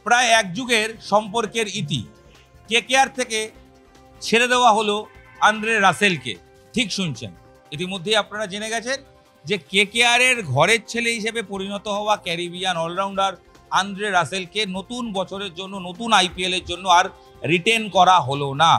প্রায় এক যুগের সম্পর্কের ইতি। কেকেআর থেকে ছেড়ে দেওয়া হলো আন্দ্রে রাসেলকে। ঠিক শুনছেন, ইতিমধ্যেই আপনারা জেনে গেছেন যে কেকেআরের ঘরের ছেলে হিসেবে পরিণত হওয়া ক্যারিবিয়ান অলরাউন্ডার আন্দ্রে রাসেলকে নতুন বছরের জন্য, নতুন আইপিএলের জন্য আর রিটেন করা হলো না।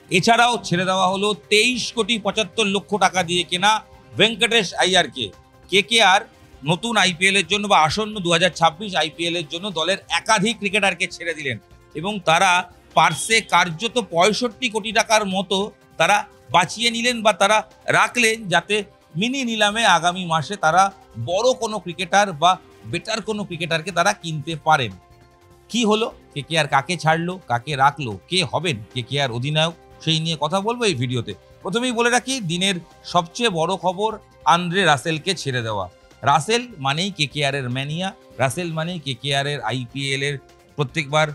এছাড়াও ছেড়ে দেওয়া হলো 23,75,00,000 টাকা দিয়ে কেনা ভেঙ্কটেশ আইয়ারকে। কেকেআর নতুন আইপিএলের জন্য বা আসন্ন 2026 আইপিএলের জন্য দলের একাধিক ক্রিকেটারকে ছেড়ে দিলেন এবং তারা পার্সে কার্যত 65 কোটি টাকার মতো তারা বাঁচিয়ে নিলেন বা তারা রাখলেন, যাতে মিনি নিলামে আগামী মাসে তারা বড় কোনো ক্রিকেটার বা বেটার কোনো ক্রিকেটারকে তারা কিনতে পারেন। কি হলো, কেকেআর কাকে ছাড়লো, কাকে রাখলো, কে হবেন কেকেআর অধিনায়ক, সেই নিয়ে কথা বলবো এই ভিডিওতে। প্রথমেই বলে রাখি, দিনের সবচেয়ে বড় খবর আন্দ্রে রাসেলকে ছেড়ে দেওয়া। রাসেল মানেই কেকেআরের ম্যানিয়া, রাসেল মানেই কেকেআরের আইপিএলের প্রত্যেকবার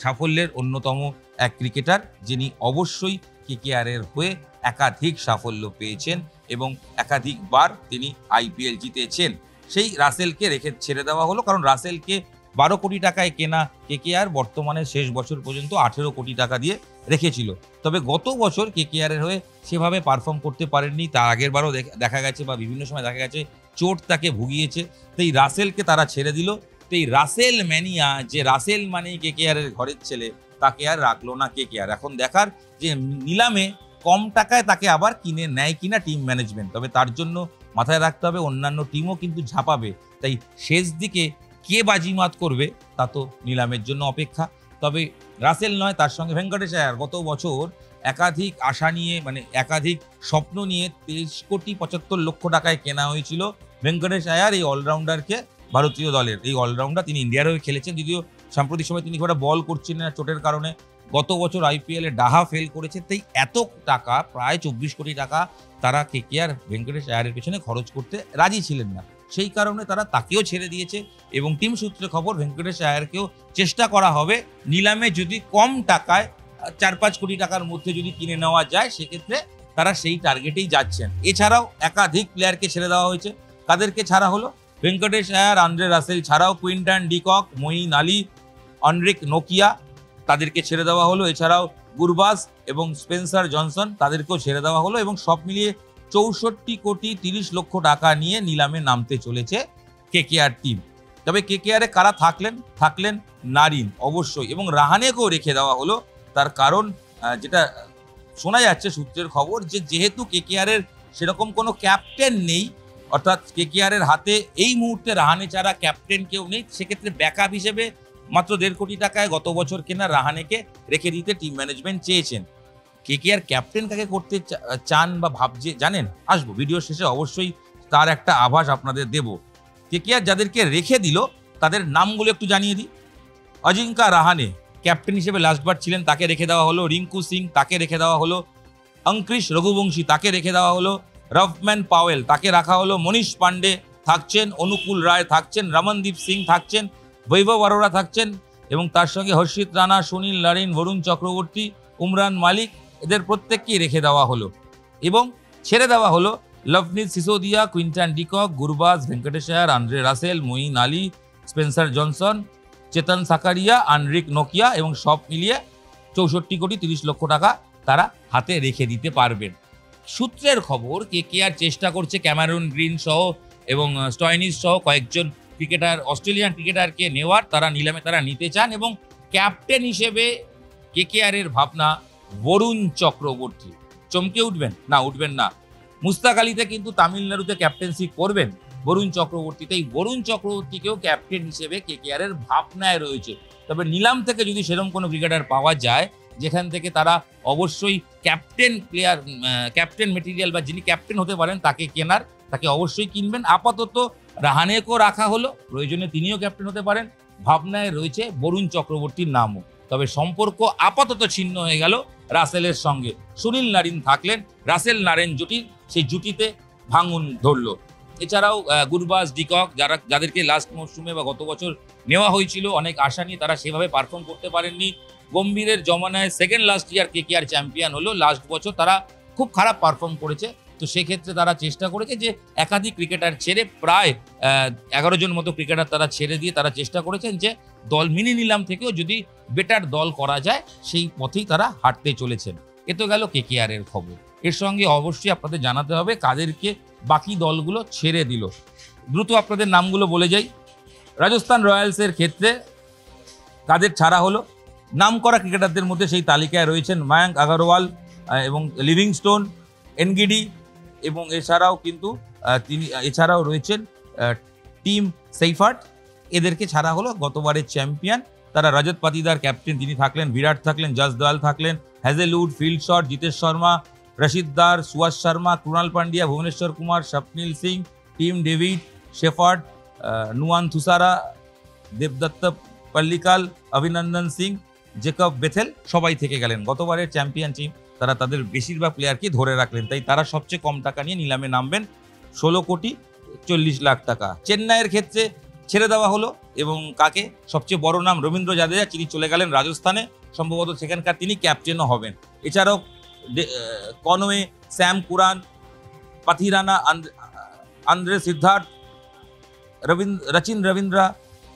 সাফল্যের অন্যতম এক ক্রিকেটার, যিনি অবশ্যই কেকেআরের হয়ে একাধিক সাফল্য পেয়েছেন এবং একাধিকবার তিনি আইপিএল জিতেছেন। সেই রাসেলকে রেখে ছেড়ে দেওয়া হলো, কারণ রাসেলকে 12 কোটি টাকায় কেনা কেকেআর বর্তমানে শেষ বছর পর্যন্ত 18 কোটি টাকা দিয়ে রেখেছিল। তবে গত বছর কেকেআরের হয়ে সেভাবে পারফর্ম করতে পারেননি। তার আগের বারও দেখা গেছে বা বিভিন্ন সময় দেখা গেছে চোট তাকে ভুগিয়েছে। তো এই রাসেলকে তারা ছেড়ে দিল। তো এই রাসেল ম্যানিয়া, যে রাসেল মানেই কেকেআরের ঘরের ছেলে, তাকে আর রাখলো না কেকেআর। এখন দেখার যে নিলামে কম টাকায় তাকে আবার কিনে নেয় কিনা টিম ম্যানেজমেন্ট। তবে তার জন্য মাথায় রাখতে হবে অন্যান্য টিমও কিন্তু ঝাঁপাবে। তাই শেষ দিকে কে বাজিমাত করবে তা তো নিলামের জন্য অপেক্ষা। তবে রাসেল নয়, তার সঙ্গে ভেঙ্কটেশ আয়ার গত বছর একাধিক আশা নিয়ে, মানে একাধিক স্বপ্ন নিয়ে 23,75,00,000 টাকায় কেনা হয়েছিল ভেঙ্কটেশ আয়ার, এই অলরাউন্ডারকে। ভারতীয় দলের এই অলরাউন্ডার, তিনি ইন্ডিয়ার হয়ে খেলেছেন, যদিও সাম্প্রতিক সময় তিনি খুব একটা বল করছেন না চোটের কারণে। গত বছর আইপিএলে ডাহা ফেল করেছে। তাই এত টাকা, প্রায় 24 কোটি টাকা তারা কেকেআর ভেঙ্কটেশ আয়ারের পেছনে খরচ করতে রাজি ছিলেন না। সেই কারণে তারা তাকেও ছেড়ে দিয়েছে এবং টিম সূত্রে খবর ভেঙ্কটেশ আয়ারকেও চেষ্টা করা হবে নিলামে যদি কম টাকায় 4-5 কোটি টাকার মধ্যে যদি কিনে নেওয়া যায়, সেক্ষেত্রে তারা সেই টার্গেটেই যাচ্ছেন। এছাড়াও একাধিক প্লেয়ারকে ছেড়ে দেওয়া হয়েছে। কাদেরকে ছাড়া হলো? ভেঙ্কটেশ আয়ার, আন্দ্রে রাসেল ছাড়াও Quinton de Kock, Moeen Ali, Anrich নোকিয়া, তাদেরকে ছেড়ে দেওয়া হলো। এছাড়াও গুরবাজ এবং স্পেন্সার জনসন, তাদেরকেও ছেড়ে দেওয়া হলো এবং সব মিলিয়ে 64,30,00,000 টাকা নিয়ে নিলামে নামতে চলেছে কেকেআর টিম। তবে কেকেআরে কারা থাকলেন নারিন অবশ্যই, এবং রাহানেকেও রেখে দেওয়া হলো। তার কারণ যেটা শোনা যাচ্ছে সূত্রের খবর, যে যেহেতু কেকেআরের সেরকম কোনো ক্যাপ্টেন নেই, অর্থাৎ কেকেআরের হাতে এই মুহূর্তে রাহানে ছাড়া ক্যাপ্টেন কেউ নেই, সেক্ষেত্রে ব্যাকআপ হিসেবে মাত্র 1.5 কোটি টাকায় গত বছর কেনা রাহানেকে রেখে দিতে টিম ম্যানেজমেন্ট চেয়েছেন। কেকেআর ক্যাপ্টেন কাকে করতে চান বা ভাবছে জানেন? আসবো ভিডিও শেষে, অবশ্যই তার একটা আভাস আপনাদের দেব। কেকেআর যাদেরকে রেখে দিল তাদের নামগুলো একটু জানিয়ে দিই। অজিঙ্কা রাহানে ক্যাপ্টেন হিসেবে লাস্টবার ছিলেন, তাকে রেখে দেওয়া হলো। রিঙ্কু সিং, তাকে রেখে দেওয়া হলো। অঙ্কৃশ রঘুবংশী, তাকে রেখে দেওয়া হলো। রফম্যান পাওয়েল, তাকে রাখা হলো। মনীষ পান্ডে থাকছেন, অনুকূল রায় থাকছেন, রমনদীপ সিং থাকছেন, বৈভব অরোরা থাকছেন এবং তার সঙ্গে হর্ষিত রানা, সুনীল নারিন, বরুণ চক্রবর্তী, উমরান মালিক, এদের প্রত্যেককেই রেখে দেওয়া হলো এবং ছেড়ে দেওয়া হলো Lovneet Sisodia, Quinton de Kock, Gurbaz, Venkatesh Iyer, Andre Russell, Moeen Ali, Spencer Johnson, Chetan Sakariya, Anrich নোকিয়া, এবং সব মিলিয়ে 64,30,00,000 টাকা তারা হাতে রেখে দিতে পারবেন। সূত্রের খবর, কেকেআর চেষ্টা করছে ক্যামেরন গ্রিন সহ এবং স্টয়নিস সহ কয়েকজন ক্রিকেটার, অস্ট্রেলিয়ান ক্রিকেটারকে নেওয়ার। তারা নিলামে তারা নিতে চান এবং ক্যাপ্টেন হিসেবে কেকেআরের ভাবনা বরুণ চক্রবর্তী। চমকে উঠবেন না? উঠবেন না। মুস্তাক আলীতে কিন্তু তামিলনাড়ুতে ক্যাপ্টেন্সি করবেন বরুণ চক্রবর্তী। তাই বরুণ চক্রবর্তীকেও ক্যাপ্টেন হিসেবে কেকেআরের ভাবনায় রয়েছে। তবে নিলাম থেকে যদি সেরকম কোনো ক্রিকেটার পাওয়া যায় যেখান থেকে তারা অবশ্যই ক্যাপ্টেন প্লেয়ার, ক্যাপ্টেন মেটেরিয়াল বা যিনি ক্যাপ্টেন হতে পারেন তাকে কেনার, তাকে অবশ্যই কিনবেন। আপাতত রাহানেকেও রাখা হলো, প্রয়োজনে তিনিও ক্যাপ্টেন হতে পারেন। ভাবনায় রয়েছে বরুণ চক্রবর্তীর নামও। তবে সম্পর্ক আপাতত ছিন্ন হয়ে গেল রাসেলের সঙ্গে। সুনীল নারিন থাকলেন, রাসেল নারেন জুটি, সেই জুটিতে ভাঙন ধরল। এছাড়াও গুরবাজ, ডিকক, যাদেরকে লাস্ট মরশুমে বা গত বছর নেওয়া হয়েছিল অনেক আশা নিয়ে, তারা সেভাবে পারফর্ম করতে পারেননি। গম্ভীরের জমানায় second last year KKR champion হলো, লাস্ট বছর তারা খুব খারাপ পারফর্ম করেছে। তো সেক্ষেত্রে তারা চেষ্টা করেছে যে একাধিক ক্রিকেটার ছেড়ে, প্রায় 11 জন মতো ক্রিকেটার তারা ছেড়ে দিয়ে তারা চেষ্টা করেছেন যে দল মিনি নিলাম থেকেও যদি বেটার দল করা যায় সেই পথেই তারা হাঁটতে চলেছেন। এ তো গেল কেকেআর এর খবর। এর সঙ্গে অবশ্যই আপনাদের জানাতে হবে কাদেরকে বাকি দলগুলো ছেড়ে দিল। দ্রুত আপনাদের নামগুলো বলে যাই। রাজস্থান রয়্যালসের ক্ষেত্রে কাদের ছাড়া হলো, নামকরা ক্রিকেটারদের মধ্যে সেই তালিকায় রয়েছেন মায়াঙ্ক আগরওয়াল এবং লিভিংস্টোন, এনগিডি এবং এছাড়াও রয়েছেন টিম সেইফার্ট। এদেরকে ছাড়া হলো। গতবারের চ্যাম্পিয়ন তারা রজত পাতিদার ক্যাপ্টেন, তিনি থাকলেন, বিরাট থাকলেন, জসদওয়াল থাকলেন, Hazlewood, Phil Salt, Jitesh Sharma, Rashid Dar, Subhash Sharma, Krunal Pandya, Bhuvneshwar Kumar, Swapnil Singh, Tim David, Shepherd, Nuwan Thushara, দেবদত্ত পল্লিকাল, অভিনন্দন সিং, জেকব বেথেল সবাই থেকে গেলেন। গতবারের চ্যাম্পিয়ন টিম তারা তাদের বেশিরভাগ প্লেয়ারকে ধরে রাখলেন, তাই তারা সবচেয়ে কম টাকা নিয়ে নিলামে নামবেন, 16,40,00,000 টাকা। চেন্নাইয়ের ক্ষেত্রে ছেড়ে দেওয়া হলো এবং কাকে, সবচেয়ে বড় নাম রবীন্দ্র জাদেজা, তিনি চলে গেলেন রাজস্থানে, সম্ভবত সেখানকার তিনি ক্যাপ্টেনও হবেন। এছাড়াও Conway, Sam Curran, Pathirana, Andre Siddharth, Rachin Ravindra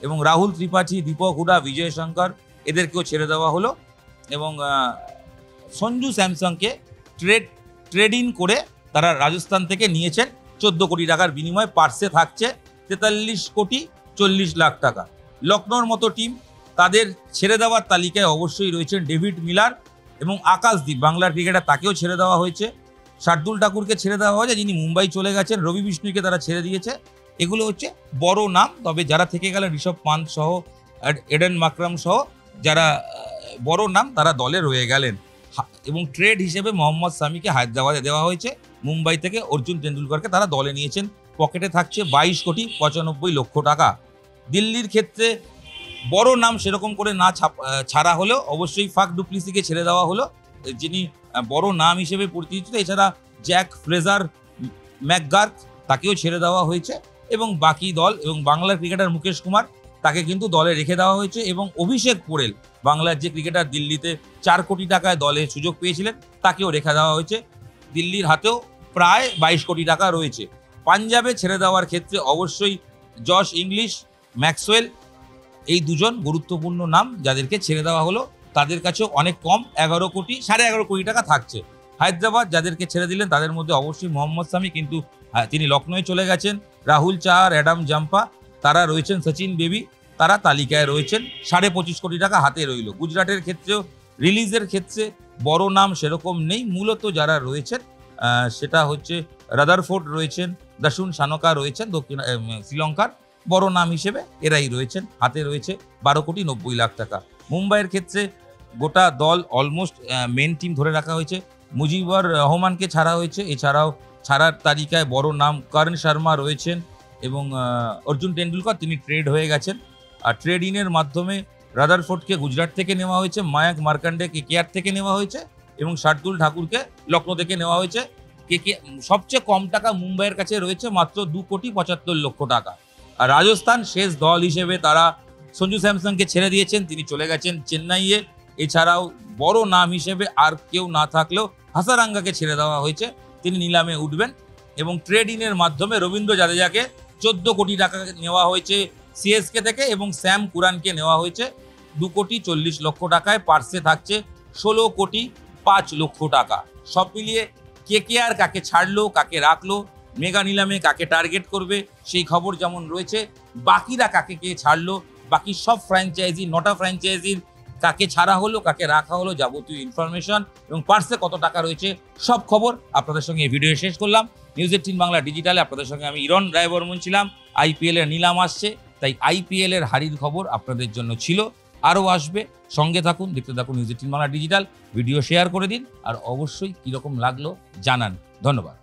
এবং রাহুল ত্রিপাঠী, দীপক হুডা, বিজয় শঙ্কর এদেরকেও ছেড়ে দেওয়া হলো এবং সঞ্জু স্যামসংকে ট্রেড ইন করে তারা রাজস্থান থেকে নিয়েছেন 14 কোটি টাকার বিনিময়ে। পার্সে থাকছে 43,40,00,000 টাকা। লখনৌর মতো টিম, তাদের ছেড়ে দেওয়ার তালিকায় অবশ্যই রয়েছেন ডেভিড মিলার এবং আকাশদীপ, বাংলার ক্রিকেটার, তাকেও ছেড়ে দেওয়া হয়েছে। শার্দুল ঠাকুরকে ছেড়ে দেওয়া হয়েছে, যিনি মুম্বাই চলে গেছেন। রবি বিষ্ণুকে তারা ছেড়ে দিয়েছে। এগুলো হচ্ছে বড় নাম। তবে যারা থেকে গেলেন ঋষভ পান্ত সহ, এডেন মাকরাম সহ যারা বড় নাম, তারা দলে রয়ে গেলেন। এবং ট্রেড হিসেবে মোহাম্মদ সামিকে হায়দ্রাবাদে দেওয়া হয়েছে। মুম্বাই থেকে অর্জুন তেন্ডুলকরকে তারা দলে নিয়েছেন। পকেটে থাকছে 22,95,00,000 টাকা। দিল্লির ক্ষেত্রে বড় নাম সেরকম করে না ছাড়া হলেও অবশ্যই ফাক ডুপ্লিসিকে ছেড়ে দেওয়া হলো, যিনি বড় নাম হিসেবে পরিচিত। এছাড়া জ্যাক ফ্রেজার ম্যাকগার্ক, তাকেও ছেড়ে দেওয়া হয়েছে। এবং বাকি দল এবং বাংলার ক্রিকেটার মুকেশ কুমার, তাকে কিন্তু দলে রেখে দেওয়া হয়েছে। এবং অভিষেক পোরেল, বাংলার যে ক্রিকেটার দিল্লিতে 4 কোটি টাকায় দলে সুযোগ পেয়েছিলেন, তাকেও রেখে দেওয়া হয়েছে। দিল্লির হাতেও প্রায় 22 কোটি টাকা রয়েছে। পাঞ্জাবে ছেড়ে দেওয়ার ক্ষেত্রে অবশ্যই জশ ইংলিশ, ম্যাক্সওয়েল, এই দুজন গুরুত্বপূর্ণ নাম যাদেরকে ছেড়ে দেওয়া হলো। তাদের কাছেও অনেক কম 11,11 কোটি টাকা থাকছে। হায়দ্রাবাদ যাদেরকে ছেড়ে দিলেন তাদের মধ্যে অবশ্যই মোহাম্মদ সামি, কিন্তু তিনি লখনৌয়ে চলে গেছেন। রাহুল চাহার, অ্যাডাম জাম্পা, তারা রয়েছেন। সচিন বেবি, তারা তালিকায় রয়েছেন। 25.5 কোটি টাকা হাতে রইল। গুজরাটের ক্ষেত্রেও রিলিজের ক্ষেত্রে বড় নাম সেরকম নেই। মূলত যারা রয়েছেন সেটা হচ্ছে রাদারফোর্ড রয়েছেন, দাসুন সানকা রয়েছেন শ্রীলঙ্কার বড় নাম হিসেবে, এরাই রয়েছেন। হাতে রয়েছে 12,90,00,000 টাকা। মুম্বাইয়ের ক্ষেত্রে গোটা দল অলমোস্ট মেন টিম ধরে রাখা হয়েছে। মুজিবুর রহমানকে ছাড়া হয়েছে। এছাড়াও ছাড়ার তালিকায় বড় নাম করণ শর্মা রয়েছেন এবং অর্জুন তেন্ডুলকর, তিনি ট্রেড হয়ে গেছেন। আর ট্রেড ইনের মাধ্যমে রাদারফোর্ডকে গুজরাট থেকে নেওয়া হয়েছে, মায়াঙ্ক মার্কান্ডে কেকেআর থেকে নেওয়া হয়েছে এবং শার্দুল ঠাকুরকে লখনৌ থেকে নেওয়া হয়েছে। সবচেয়ে কম টাকা মুম্বাইয়ের কাছে রয়েছে, মাত্র 2,75,00,000 টাকা। আর রাজস্থান শেষ দল হিসেবে তারা সঞ্জু স্যামসংকে ছেড়ে দিয়েছেন, তিনি চলে গেছেন চেন্নাইয়ে। এছাড়াও বড় নাম হিসেবে আর কেউ না থাকলেও হাসারাঙ্গাকে ছেড়ে দেওয়া হয়েছে, তিনি নিলামে উঠবেন। এবং ট্রেড ইনের মাধ্যমে রবীন্দ্র জাদেজাকে 14 কোটি টাকা নেওয়া হয়েছে সিএসকে থেকে এবং স্যাম কুরানকে নেওয়া হয়েছে 2,40,00,000 টাকায়। পার্সে থাকছে 16,05,00,000 টাকা। সব মিলিয়ে কেকেআর কাকে ছাড়লো, কাকে রাখলো, মেগা নিলামে কাকে টার্গেট করবে সেই খবর যেমন রয়েছে, বাকিরা কাকে কে ছাড়লো, বাকি সব ফ্র্যাঞ্চাইজি 9টা ফ্র্যাঞ্চাইজির কাকে ছাড়া হলো, কাকে রাখা হলো, যাবতীয় ইনফরমেশন এবং পার্সে কত টাকা রয়েছে সব খবর আপনাদের সঙ্গে এই ভিডিও শেষ করলাম। নিউজ 18 বাংলা ডিজিটালে আপনাদের সঙ্গে আমি ইরন রায়বর্মন ছিলাম। IPL এর নিলাম আসছে, তাই IPL এর হারির খবর আপনাদের জন্য ছিল, আরও আসবে। সঙ্গে থাকুন, দেখতে থাকুন news 18 Bangla digital. Video share করে দিন আর অবশ্যই কীরকম লাগলো জানান। ধন্যবাদ।